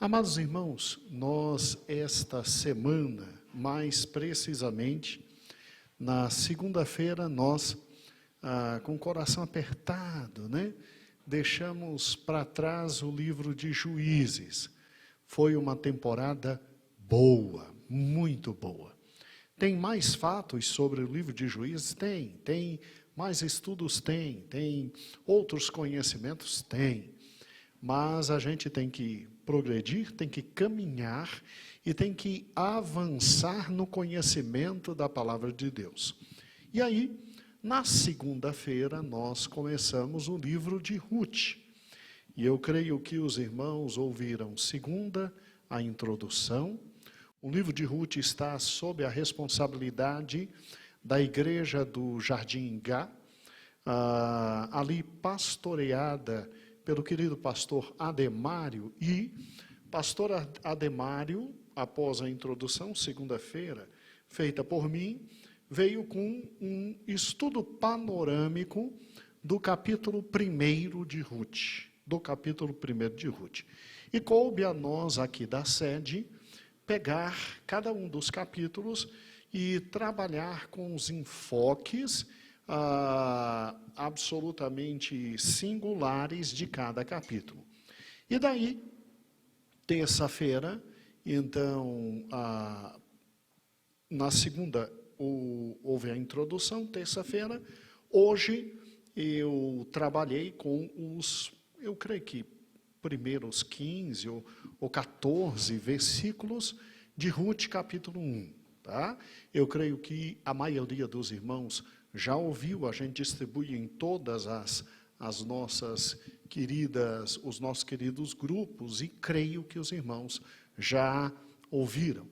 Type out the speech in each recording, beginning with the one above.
Amados irmãos, nós esta semana, mais precisamente, na segunda-feira, nós, com o coração apertado, deixamos para trás o livro de Juízes. Foi uma temporada boa, muito boa. Tem mais fatos sobre o livro de Juízes? Tem mais estudos? Tem outros conhecimentos? Tem. Mas a gente tem que progredir, tem que caminhar e tem que avançar no conhecimento da palavra de Deus. E aí, na segunda-feira, nós começamos o livro de Ruth. E eu creio que os irmãos ouviram segunda, a introdução. O livro de Ruth está sob a responsabilidade da igreja do Jardim Gá, ali pastoreada pelo querido pastor Ademário, e pastor Ademário, após a introdução, segunda-feira, feita por mim, veio com um estudo panorâmico do capítulo 1 de Ruth, E coube a nós aqui da sede pegar cada um dos capítulos e trabalhar com os enfoques absolutamente singulares de cada capítulo. E daí, terça-feira, então, na segunda houve a introdução, terça-feira. Hoje eu trabalhei com eu creio que primeiros 15 ou 14 versículos de Ruth, capítulo 1. Tá? Eu creio que a maioria dos irmãos já ouviu, a gente distribui em todas as nossas queridas, os nossos queridos grupos, e creio que os irmãos já ouviram.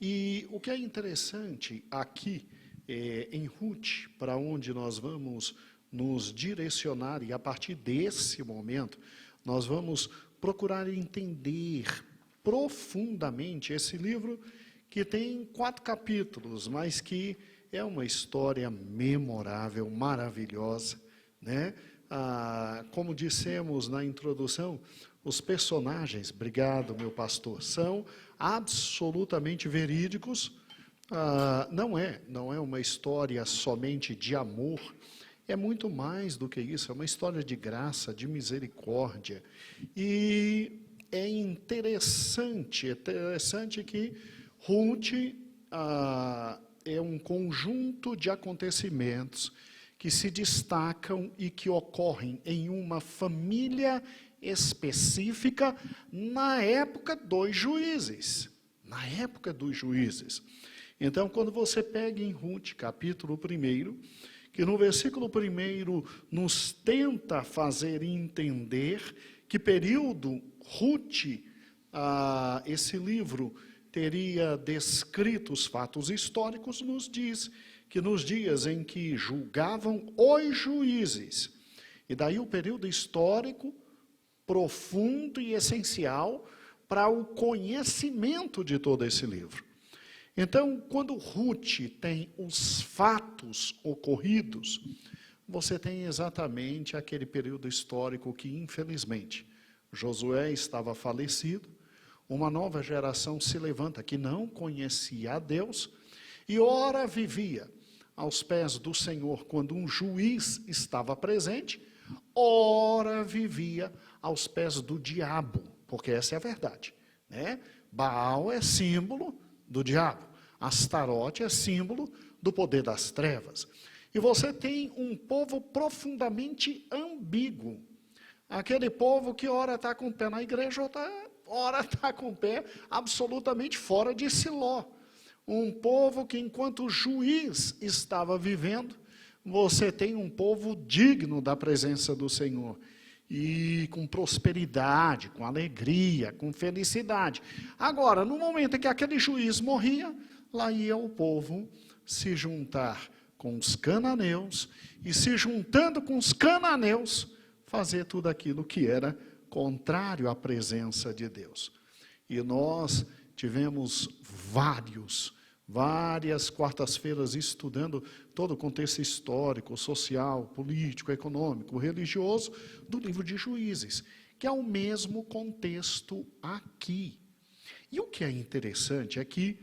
E o que é interessante aqui, em Ruth, para onde nós vamos nos direcionar, e a partir desse momento, nós vamos procurar entender profundamente esse livro, que tem 4 capítulos, mas que é uma história memorável, maravilhosa, como dissemos na introdução, os personagens, obrigado meu pastor, são absolutamente verídicos. Não é uma história somente de amor, é muito mais do que isso, é uma história de graça, de misericórdia. E é interessante que Ruth é um conjunto de acontecimentos que se destacam e que ocorrem em uma família específica na época dos juízes. Então, quando você pega em Ruth, capítulo 1, que no versículo 1 nos tenta fazer entender que período Ruth, esse livro teria descrito os fatos históricos, nos diz que nos dias em que julgavam os juízes, e daí o período histórico profundo e essencial para o conhecimento de todo esse livro. Então, quando Ruth tem os fatos ocorridos, você tem exatamente aquele período histórico que, infelizmente, Josué estava falecido, uma nova geração se levanta que não conhecia a Deus, e ora vivia aos pés do Senhor quando um juiz estava presente, ora vivia aos pés do diabo, porque essa é a verdade. Baal é símbolo do diabo, Astarote é símbolo do poder das trevas. E você tem um povo profundamente ambíguo, aquele povo que ora está com o pé na igreja, ora está com o pé absolutamente fora de Siló. Um povo que, enquanto o juiz estava vivendo, você tem um povo digno da presença do Senhor. E com prosperidade, com alegria, com felicidade. Agora, no momento em que aquele juiz morria, lá ia o povo se juntar com os cananeus, e se juntando com os cananeus, fazer tudo aquilo que era contrário à presença de Deus. E nós tivemos várias quartas-feiras estudando todo o contexto histórico, social, político, econômico, religioso do livro de Juízes, que é o mesmo contexto aqui. E o que é interessante é que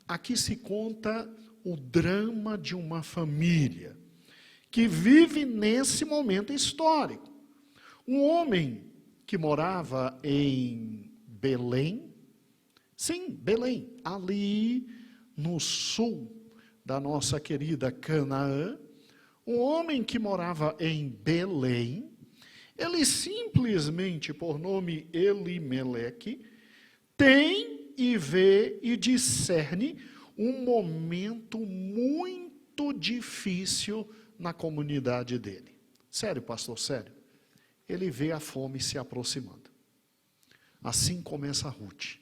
aqui se conta o drama de uma família que vive nesse momento histórico. Um homem que morava em Belém, sim, Belém, ali no sul da nossa querida Canaã, um homem que morava em Belém, ele simplesmente, por nome Elimeleque, tem e vê e discerne um momento muito difícil na comunidade dele. Sério, pastor, sério. Ele vê a fome se aproximando. Assim começa Ruth.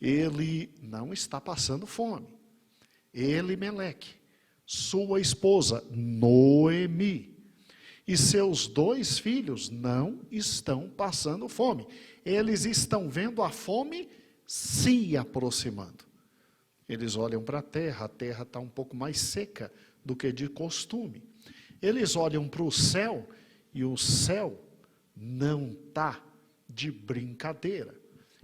Ele não está passando fome. Elimeleque, sua esposa Noemi e seus 2 filhos não estão passando fome. Eles estão vendo a fome se aproximando. Eles olham para a terra está um pouco mais seca do que de costume. Eles olham para o céu e o céu não está de brincadeira.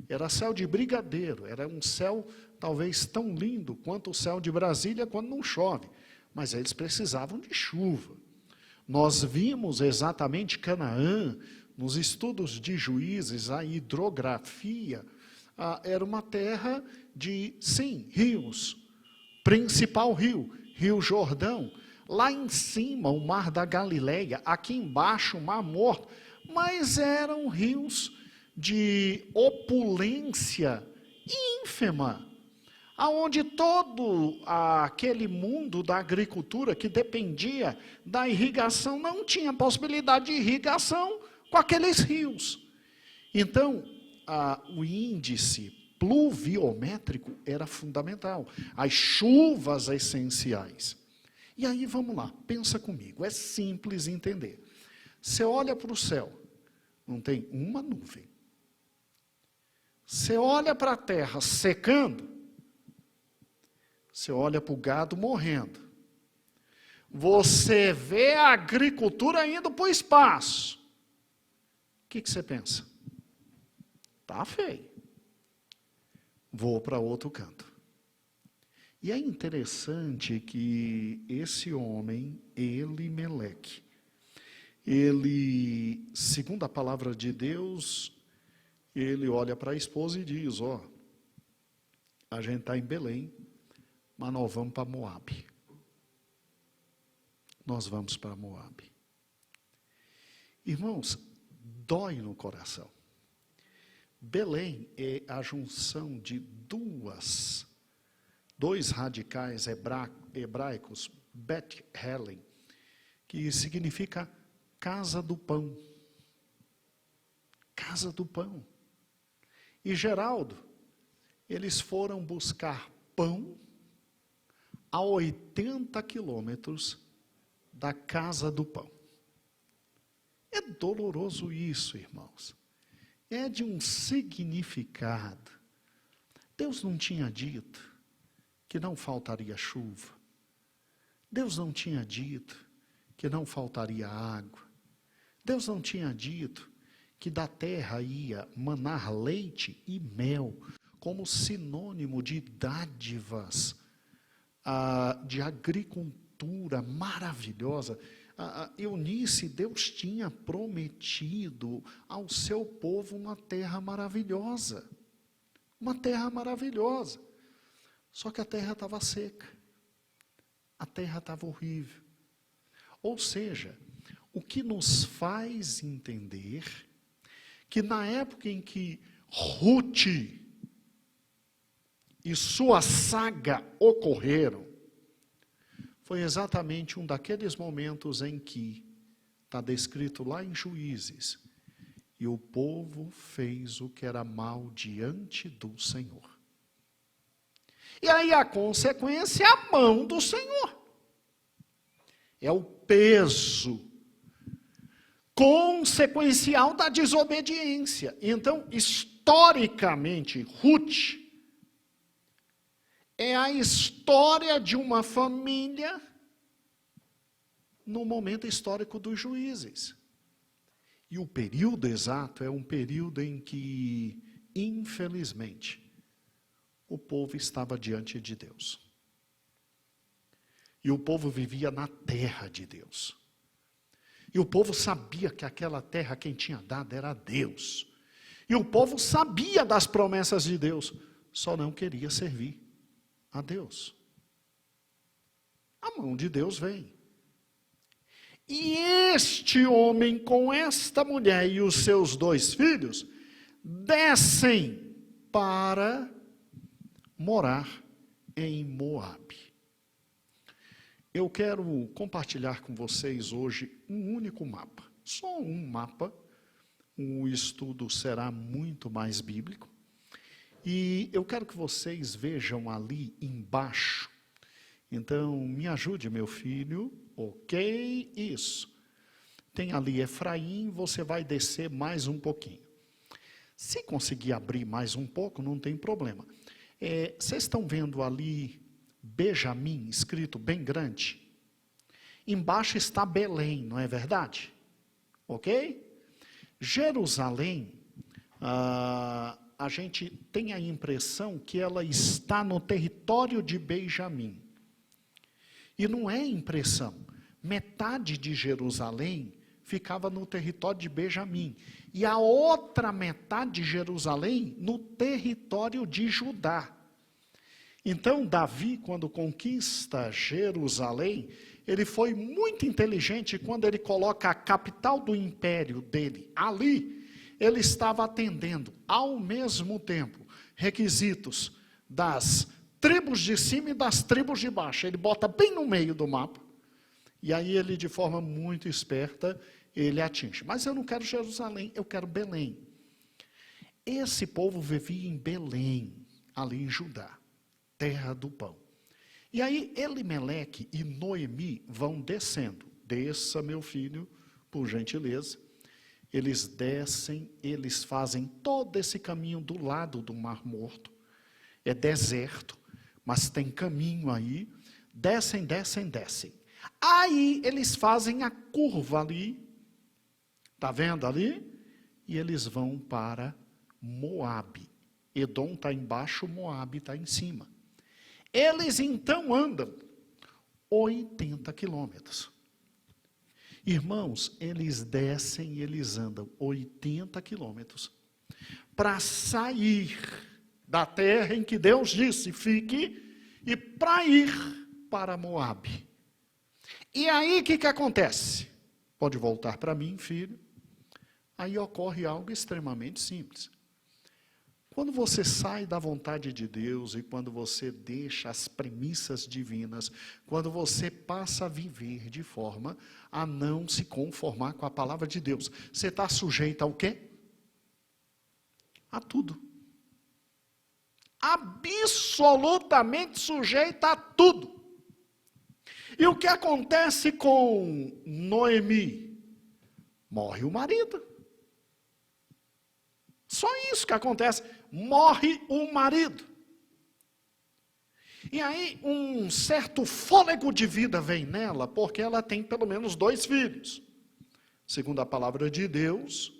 Era céu de brigadeiro, era um céu talvez tão lindo quanto o céu de Brasília quando não chove. Mas eles precisavam de chuva. Nós vimos exatamente Canaã, nos estudos de Juízes, a hidrografia, era uma terra de, sim, rios. Principal rio, Rio Jordão. Lá em cima, o Mar da Galileia, aqui embaixo, o Mar Morto. Mas eram rios de opulência ínfima, aonde todo aquele mundo da agricultura que dependia da irrigação não tinha possibilidade de irrigação com aqueles rios. Então, o índice pluviométrico era fundamental, as chuvas essenciais. E aí, vamos lá, pensa comigo, é simples entender. Você olha para o céu, não tem uma nuvem. Você olha para a terra secando, você olha para o gado morrendo. Você vê a agricultura indo para o espaço. O que você pensa? Tá feio. Vou para outro canto. E é interessante que esse homem, Elimeleque, ele, segundo a palavra de Deus, ele olha para a esposa e diz, a gente está em Belém, mas nós vamos para Moabe. Nós vamos para Moabe. Irmãos, dói no coração. Belém é a junção de dois radicais hebraicos, Bet-Helen, que significa casa do pão. Casa do pão. E Geraldo, eles foram buscar pão a 80 quilômetros da casa do pão. É doloroso isso, irmãos. É de um significado. Deus não tinha dito que não faltaria chuva. Deus não tinha dito que não faltaria água. Deus não tinha dito que da terra ia manar leite e mel, como sinônimo de dádivas, de agricultura maravilhosa. Eunice, Deus tinha prometido ao seu povo uma terra maravilhosa. Uma terra maravilhosa. Só que a terra estava seca. A terra estava horrível. Ou seja, o que nos faz entender que na época em que Ruth e sua saga ocorreram, foi exatamente um daqueles momentos em que, está descrito lá em Juízes, e o povo fez o que era mal diante do Senhor. E aí a consequência é a mão do Senhor. É o peso consequencial da desobediência. Então, historicamente, Ruth é a história de uma família no momento histórico dos Juízes. E o período exato é um período em que, infelizmente, o povo estava diante de Deus. E o povo vivia na terra de Deus. E o povo sabia que aquela terra quem tinha dado era Deus. E o povo sabia das promessas de Deus, só não queria servir a Deus. A mão de Deus vem. E este homem com esta mulher e os seus 2 filhos descem para morar em Moabe. Eu quero compartilhar com vocês hoje um único mapa, só um mapa. O estudo será muito mais bíblico. E eu quero que vocês vejam ali embaixo. Então, me ajude, meu filho. Ok, isso. Tem ali Efraim, você vai descer mais um pouquinho. Se conseguir abrir mais um pouco, não tem problema. Vocês estão vendo ali Benjamim, escrito bem grande? Embaixo está Belém, não é verdade? Ok? Jerusalém, a gente tem a impressão que ela está no território de Benjamim. E não é impressão. Metade de Jerusalém ficava no território de Benjamim. E a outra metade de Jerusalém no território de Judá. Então, Davi, quando conquista Jerusalém, ele foi muito inteligente quando ele coloca a capital do império dele ali. Ele estava atendendo, ao mesmo tempo, requisitos das tribos de cima e das tribos de baixo. Ele bota bem no meio do mapa. E aí ele, de forma muito esperta, ele atinge. Mas eu não quero Jerusalém, eu quero Belém. Esse povo vivia em Belém, ali em Judá, terra do pão. E aí Elimeleque e Noemi vão descendo. Desça, meu filho, por gentileza. Eles descem, eles fazem todo esse caminho do lado do Mar Morto. É deserto, mas tem caminho aí. Descem, descem, descem. Aí eles fazem a curva ali. Está vendo ali? E eles vão para Moabe. Edom está embaixo, Moabe está em cima. Eles então andam 80 quilômetros. Irmãos, eles descem e eles andam 80 quilômetros para sair da terra em que Deus disse fique e para ir para Moabe. E aí o que acontece? Pode voltar para mim, filho. Aí ocorre algo extremamente simples. Quando você sai da vontade de Deus e quando você deixa as premissas divinas, quando você passa a viver de forma a não se conformar com a palavra de Deus, você está sujeito ao quê? A tudo. Absolutamente sujeito a tudo. E o que acontece com Noemi? Morre o marido. Só isso que acontece. Morre o marido. E aí um certo fôlego de vida vem nela, porque ela tem pelo menos 2 filhos. Segundo a palavra de Deus,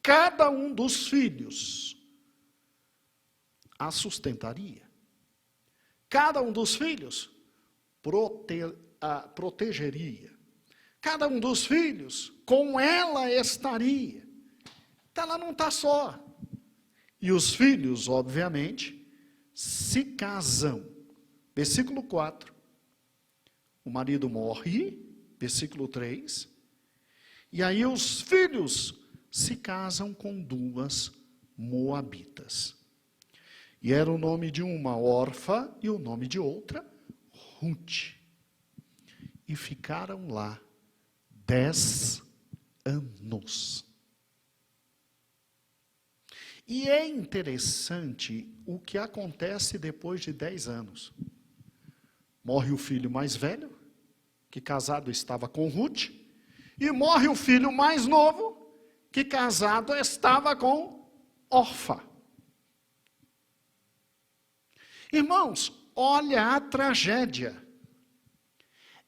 cada um dos filhos a sustentaria. Cada um dos filhos protegeria. Cada um dos filhos com ela estaria. Então ela não está só. E os filhos, obviamente, se casam. Versículo 4. O marido morre, versículo 3. E aí os filhos se casam com 2 moabitas. E era o nome de uma órfã e o nome de outra, Ruth. E ficaram lá 10 anos. E é interessante o que acontece depois de 10 anos. Morre o filho mais velho, que casado estava com Ruth, e morre o filho mais novo, que casado estava com Orfa. Irmãos, olha a tragédia.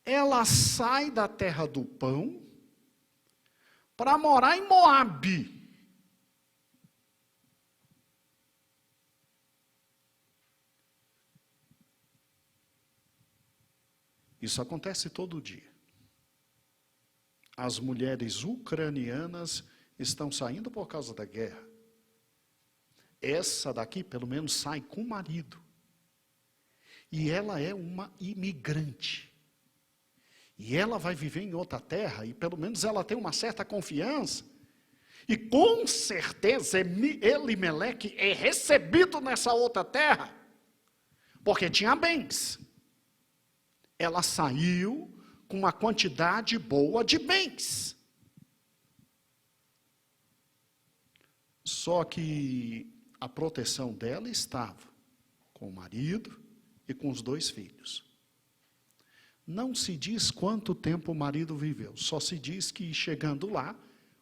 ela sai da terra do pão para morar em Moabe. Isso acontece todo dia. As mulheres ucranianas estão saindo por causa da guerra. Essa daqui, pelo menos, sai com o marido. E ela é uma imigrante. E ela vai viver em outra terra, e pelo menos ela tem uma certa confiança. E com certeza Elimeleque é recebido nessa outra terra, porque tinha bens. Ela saiu com uma quantidade boa de bens. Só que a proteção dela estava com o marido e com os 2 filhos. Não se diz quanto tempo o marido viveu, só se diz que chegando lá,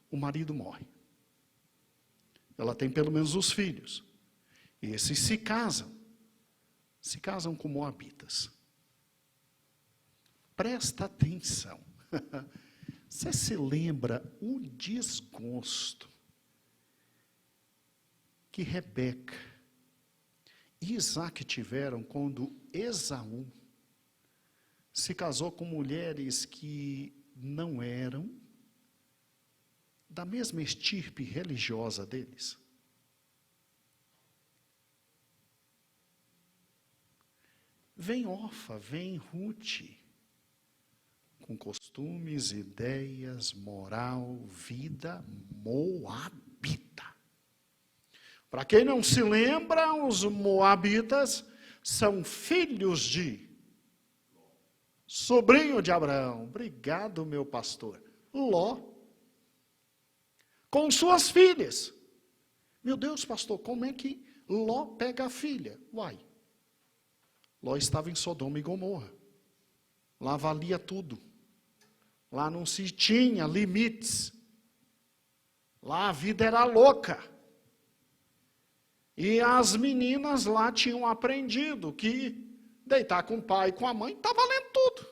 o marido morre. Ela tem pelo menos os filhos. E esses se casam com moabitas. Presta atenção. Você se lembra o desgosto que Rebeca e Isaac tiveram quando Esaú se casou com mulheres que não eram da mesma estirpe religiosa deles? Vem Orfa, vem Ruth, com costumes, ideias, moral, vida moabita. Para quem não se lembra, os moabitas são filhos de sobrinho de Abraão. Obrigado, meu pastor. Ló. Com suas filhas. Meu Deus, pastor, como é que Ló pega a filha? Uai. Ló estava em Sodoma e Gomorra. Lá valia tudo. Lá não se tinha limites. Lá a vida era louca. E as meninas lá tinham aprendido que deitar com o pai e com a mãe está valendo tudo.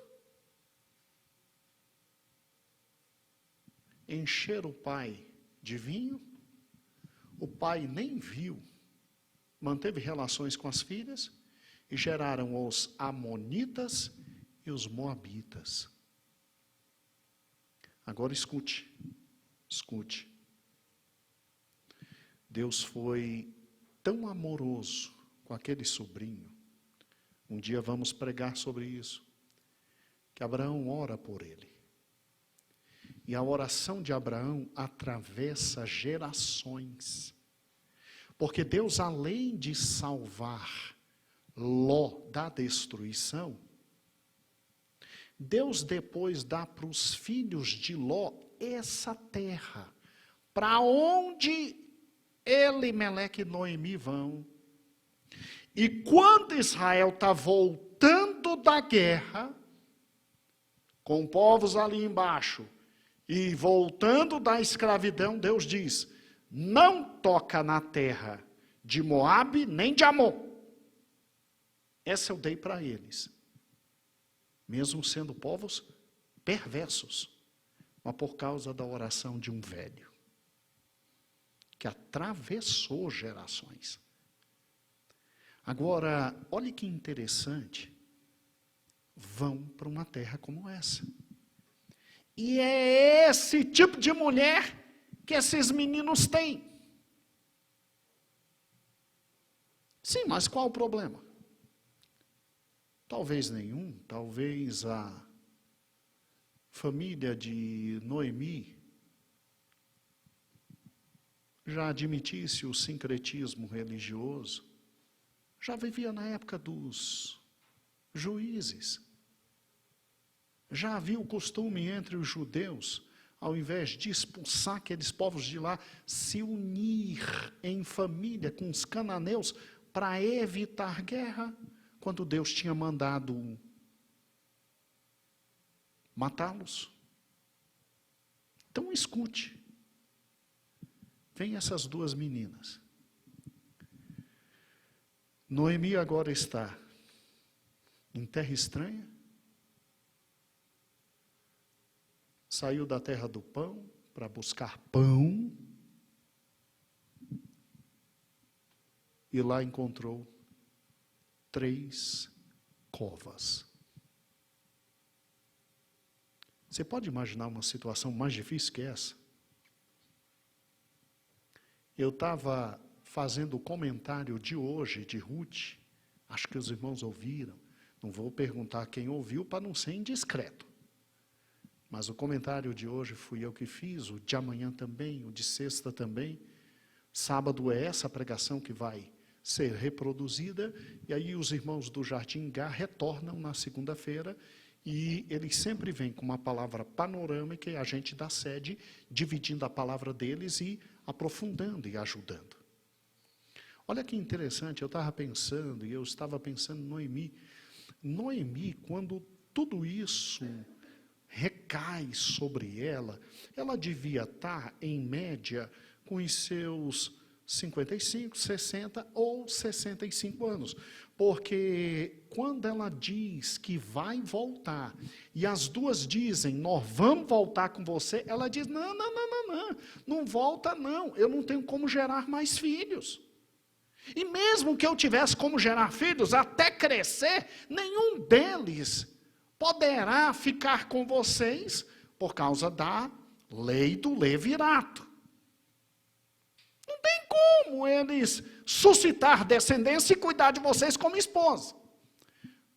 Encher o pai de vinho, o pai nem viu, manteve relações com as filhas e geraram os amonitas e os moabitas. Agora escute. Deus foi tão amoroso com aquele sobrinho. Um dia vamos pregar sobre isso. Que Abraão ora por ele. E a oração de Abraão atravessa gerações. Porque Deus, além de salvar Ló da destruição, Deus depois dá para os filhos de Ló essa terra, para onde Elimeleque e Noemi vão. E quando Israel está voltando da guerra, com povos ali embaixo, e voltando da escravidão, Deus diz, não toca na terra de Moabe nem de Amon. Essa eu dei para eles. Mesmo sendo povos perversos, mas por causa da oração de um velho, que atravessou gerações. Agora, olhe que interessante, vão para uma terra como essa. E é esse tipo de mulher que esses meninos têm. Sim, mas qual o problema? Talvez nenhum, talvez a família de Noemi já admitisse o sincretismo religioso, já vivia na época dos juízes. Já havia o costume entre os judeus, ao invés de expulsar aqueles povos de lá, se unir em família com os cananeus para evitar guerra, quando Deus tinha mandado matá-los. Então escute. Vem essas 2 meninas. Noemi agora está em terra estranha, saiu da terra do pão para buscar pão e lá encontrou 3 covas. Você pode imaginar uma situação mais difícil que essa? Eu estava fazendo o comentário de hoje, de Ruth, acho que os irmãos ouviram, não vou perguntar quem ouviu para não ser indiscreto. Mas o comentário de hoje fui eu que fiz, o de amanhã também, o de sexta também. Sábado é essa pregação que vai ser reproduzida, e aí os irmãos do Jardim Gá retornam na segunda-feira, e eles sempre vêm com uma palavra panorâmica, e a gente da sede, dividindo a palavra deles e aprofundando e ajudando. Olha que interessante, eu estava pensando Noemi. Noemi, quando tudo isso recai sobre ela, ela devia estar, em média, com os seus 55, 60 ou 65 anos. Porque quando ela diz que vai voltar, e as duas dizem, nós vamos voltar com você, ela diz, não volta não, eu não tenho como gerar mais filhos. E mesmo que eu tivesse como gerar filhos, até crescer, nenhum deles poderá ficar com vocês por causa da lei do levirato. Não tem como eles suscitar descendência e cuidar de vocês como esposa.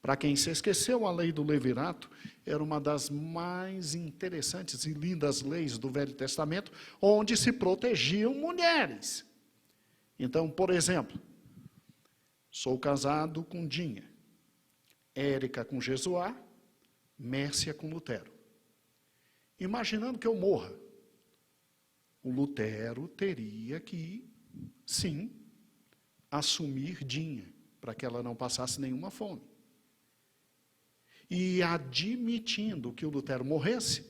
Para quem se esqueceu, a lei do levirato era uma das mais interessantes e lindas leis do Velho Testamento, onde se protegiam mulheres. Então, por exemplo, sou casado com Dinha, Érica com Jesuá, Mércia com Lutero. Imaginando que eu morra, o Lutero teria que, sim, assumir Dinha, para que ela não passasse nenhuma fome. E admitindo que o Lutero morresse,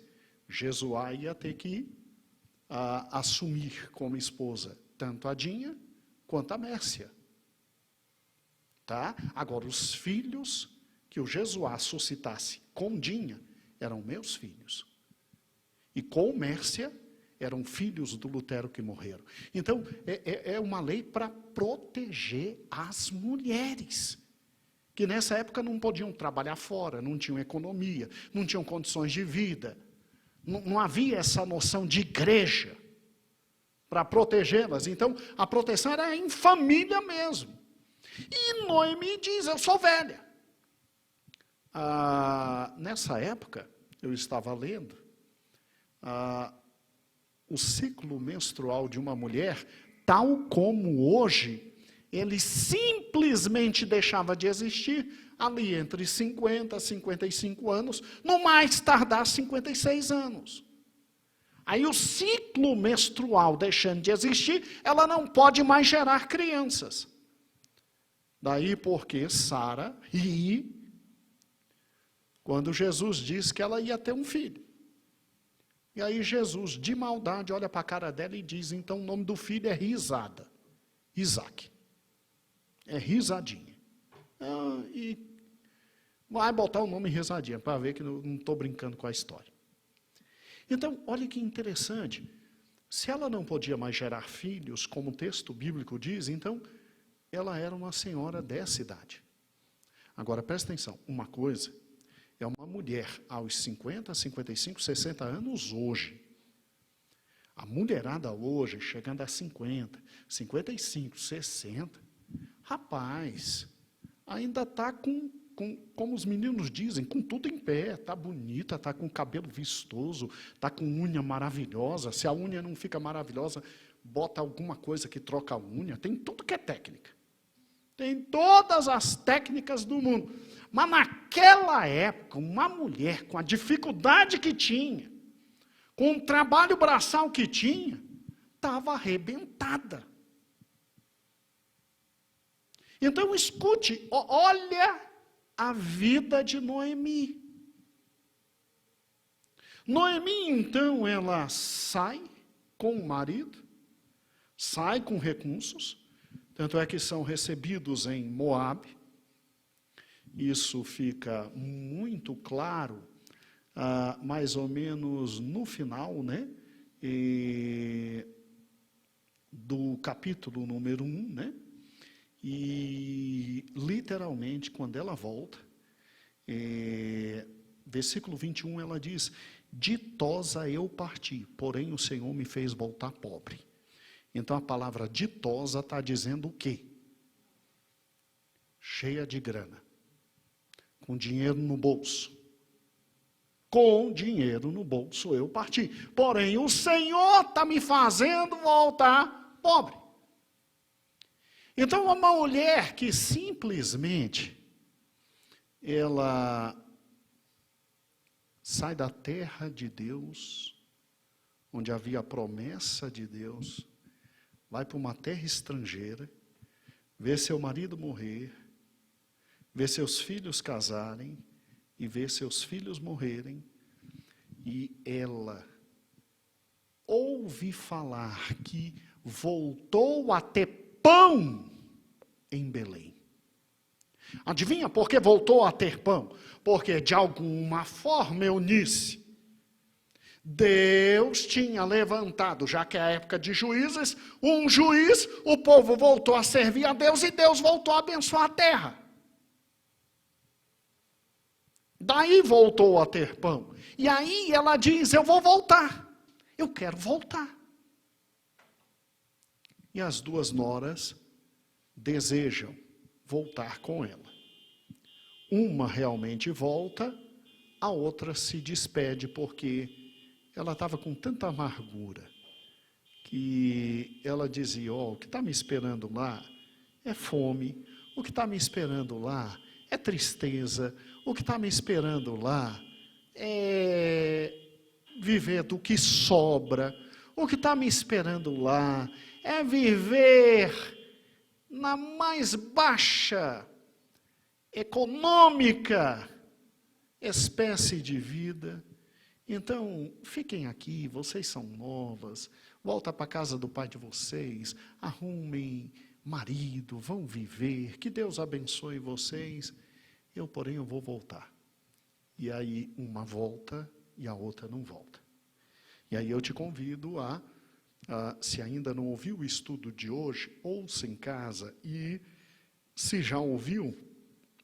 Jesuá ia ter que assumir como esposa tanto a Dinha quanto a Mércia. Tá? Agora, os filhos que o Jesuá suscitasse com Dinha eram meus filhos. E com Mércia eram filhos do Lutero que morreram. Então, é uma lei para proteger as mulheres, que nessa época não podiam trabalhar fora, não tinham economia, não tinham condições de vida. Não havia essa noção de igreja para protegê-las. Então, a proteção era em família mesmo. E Noemi diz, eu sou velha. Nessa época, eu estava lendo, o ciclo menstrual de uma mulher, tal como hoje, ele simplesmente deixava de existir ali entre 50 e 55 anos, no mais tardar 56 anos. Aí o ciclo menstrual deixando de existir, ela não pode mais gerar crianças. Daí porque Sara ri quando Jesus disse que ela ia ter um filho. E aí Jesus, de maldade, olha para a cara dela e diz, então o nome do filho é Risada. Isaac. É risadinha. E vai botar o nome risadinha, para ver que não estou brincando com a história. Então, olha que interessante. Se ela não podia mais gerar filhos, como o texto bíblico diz, então ela era uma senhora dessa idade. Agora, presta atenção, uma coisa é uma mulher aos 50, 55, 60 anos hoje. A mulherada hoje, chegando a 50, 55, 60, rapaz, ainda está como os meninos dizem, com tudo em pé, está bonita, está com cabelo vistoso, está com unha maravilhosa. Se a unha não fica maravilhosa, bota alguma coisa que troca a unha. Tem tudo que é técnica. Tem todas as técnicas do mundo. Mas naquela época, uma mulher com a dificuldade que tinha, com o trabalho braçal que tinha, estava arrebentada. Então escute, olha a vida de Noemi. Noemi, então, ela sai com o marido, sai com recursos, tanto é que são recebidos em Moabe. Isso fica muito claro mais ou menos no final, né, do capítulo número 1, né, e literalmente, quando ela volta, versículo 21, ela diz: ditosa eu parti, porém o Senhor me fez voltar pobre. Então a palavra ditosa está dizendo o quê? Cheia de grana, com dinheiro no bolso. Com dinheiro no bolso eu parti, porém o Senhor está me fazendo voltar pobre. Então uma mulher que simplesmente ela sai da terra de Deus, onde havia a promessa de Deus, vai para uma terra estrangeira, vê seu marido morrer, vê seus filhos casarem e vê seus filhos morrerem, e ela ouve falar que voltou a ter pão em Belém. Adivinha por que voltou a ter pão? Porque de alguma forma, Eunice, Deus tinha levantado, já que é a época de juízes, um juiz, o povo voltou a servir a Deus e Deus voltou a abençoar a terra. Daí voltou a ter pão. E aí ela diz: eu vou voltar, eu quero voltar. E as duas noras desejam voltar com ela. Uma realmente volta, a outra se despede, porque ela estava com tanta amargura, que ela dizia: o que está me esperando lá é fome, o que está me esperando lá é tristeza, o que está me esperando lá é viver do que sobra, o que está me esperando lá é viver na mais baixa econômica espécie de vida. Então, fiquem aqui, vocês são novas, volta para a casa do pai de vocês, arrumem marido, vão viver, que Deus abençoe vocês. Eu, porém, eu vou voltar. E aí, uma volta e a outra não volta. E aí eu te convido se ainda não ouviu o estudo de hoje, ouça em casa, e se já ouviu,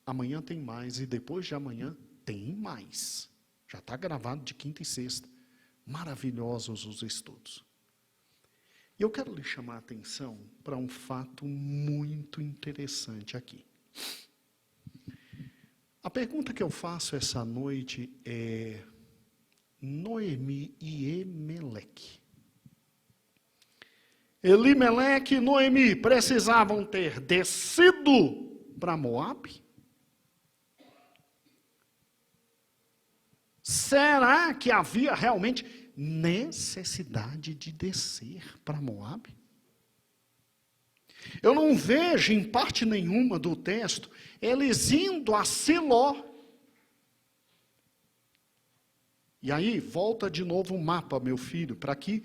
amanhã tem mais, e depois de amanhã tem mais. Já está gravado de quinta e sexta. Maravilhosos os estudos. E eu quero lhe chamar a atenção para um fato muito interessante aqui. A pergunta que eu faço essa noite é: Noemi e Elimeleque. Elimeleque e Noemi precisavam ter descido para Moabe? Será que havia realmente necessidade de descer para Moabe? Eu não vejo em parte nenhuma do texto eles indo a Siló. E aí, volta de novo o mapa, meu filho, para que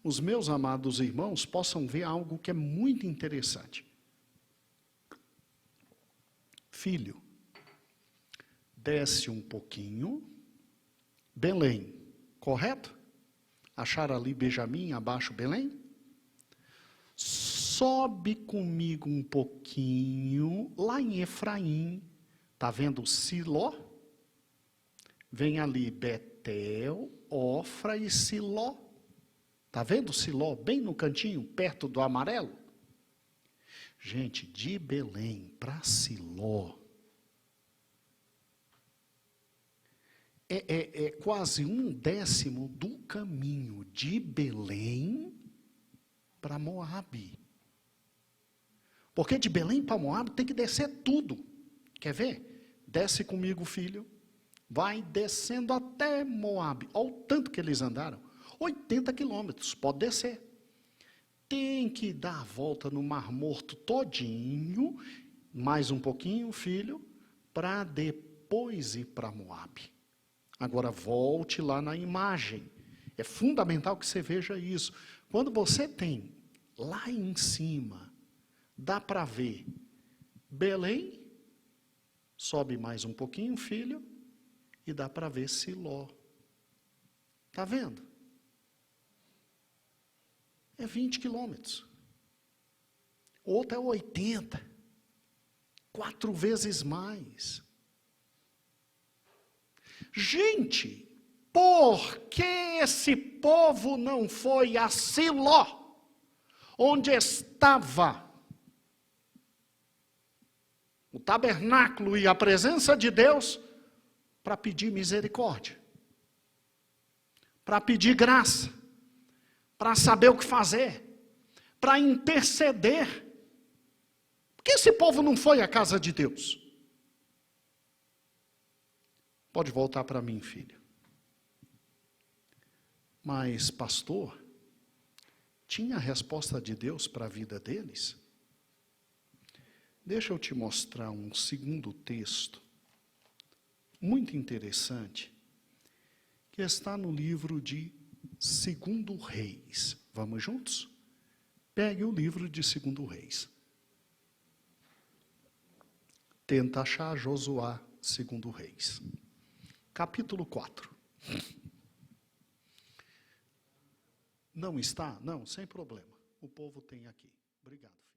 os meus amados irmãos possam ver algo que é muito interessante. Filho, desce um pouquinho. Belém, correto? Acharam ali Benjamim, abaixo Belém? Sobe comigo um pouquinho, lá em Efraim, está vendo Siló? Vem ali Betel, Ofra e Siló. Está vendo Siló bem no cantinho, perto do amarelo? Gente, de Belém para Siló, é quase 1/10 do caminho de Belém para Moabe. Porque de Belém para Moabe tem que descer tudo. Quer ver? Desce comigo, filho. Vai descendo até Moabe. Olha o tanto que eles andaram. 80 quilômetros, pode descer. Tem que dar a volta no Mar Morto todinho, mais um pouquinho, filho, para depois ir para Moabe. Agora, volte lá na imagem. É fundamental que você veja isso. Quando você tem lá em cima, dá para ver Belém, sobe mais um pouquinho, filho, e dá para ver Siló. Está vendo? É 20 quilômetros. Outro é 80. 4 vezes mais. Gente, por que esse povo não foi a Siló, onde estava o tabernáculo e a presença de Deus, para pedir misericórdia, para pedir graça, para saber o que fazer, para interceder? Por que esse povo não foi à casa de Deus? Pode voltar para mim, filha. Mas, pastor, tinha a resposta de Deus para a vida deles? Deixa eu te mostrar um segundo texto, muito interessante, que está no livro de 2 Reis. Vamos juntos? Pegue o livro de 2 Reis. Tenta achar Josué, 2 Reis. Capítulo 4. Não está? Não, sem problema. O povo tem aqui. Obrigado, filho.